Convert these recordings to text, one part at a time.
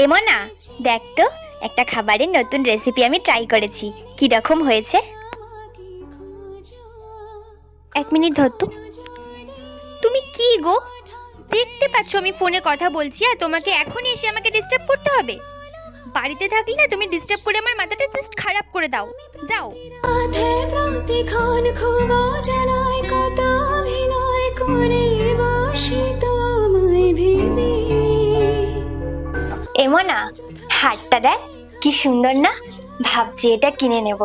এমনা, দেখ তো একটা খাবারের নতুন রেসিপি আমি ট্রাই করেছি, কি রকম হয়েছে। 1 মিনিট ধর তো। তুমি কি গো, দেখতে পাচ্ছ আমি ফোনে কথা বলছি আর তোমাকে এখনই এসে আমাকে ডিস্টার্ব করতে হবে? বাড়িতে থাকলে না তুমি ডিস্টার্ব করে আমার মাথাটা জাস্ট খারাপ করে দাও। যাও। এমনা, হারটা দেখ কি সুন্দর না, ভাবছি এটা কিনে নেব,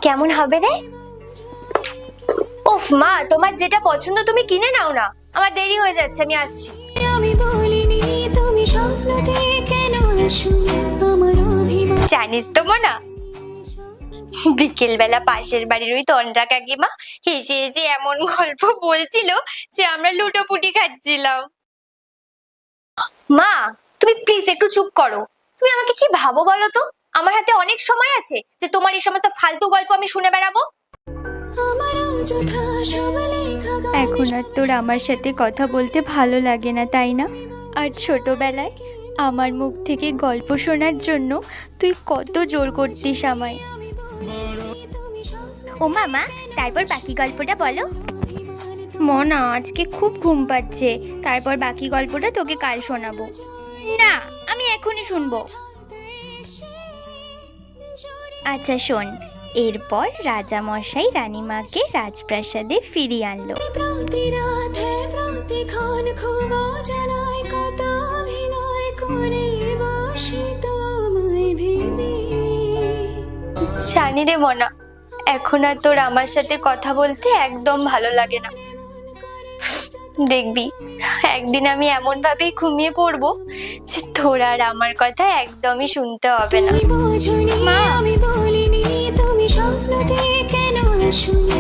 কেমন হবে রে? উফ মা, তোমার যেটা পছন্দ তুমি কিনে নাও না, আমার দেরি হয়ে যাচ্ছে, আমি আসছি। আমি বলিনি তুমি স্বপ্নতে কেন আসলে আমার অভিমান। জানিস তো মনা, বিকেল বেলা পাশের বাড়ির ওই তন্দ্রা কাকিমা হেসে হেসে এমন গল্প বলছিল যে আমরা লুটোপুটি খাচ্ছিলাম। মা, তুমি প্লিজ একটু চুপ করো। তুমি আমাকে কি ভাবো বলো তো? আমার হাতে অনেক সময় আছে যে তোমার এই সমস্ত ফালতু গল্প আমি শুনে বেড়াবো? এখন আর তোর আমার সাথে কথা বলতে ভালো লাগে না, তাই না? আর ছোটবেলায় আমার মুখ থেকে গল্প শোনার জন্য তুই কত জোর করতিস আমায়। ও মামা, তারপর বাকি গল্পটা বলো। মনা, আজকে খুব ঘুম পাচ্ছে, তারপর বাকি গল্পটা তোকে কাল শোনাবো। না, আমি এখনই শুনবো। আচ্ছা শোন, এরপর রাজা মশাই রানীমাকে রাজপ্রাসাদে ফিরিয়ে আনলো। জানি রে মনা, এখন আর তোর আমার সাথে কথা বলতে একদম ভালো লাগে না। দেখবি একদিন আমি এমন ভাবেই ঘুমিয়ে পড়বো যে তোর আর আমার কথা একদমই শুনতে হবে না। মা, আমি বলিনি তুমি স্বপ্নতে কেন আসলে।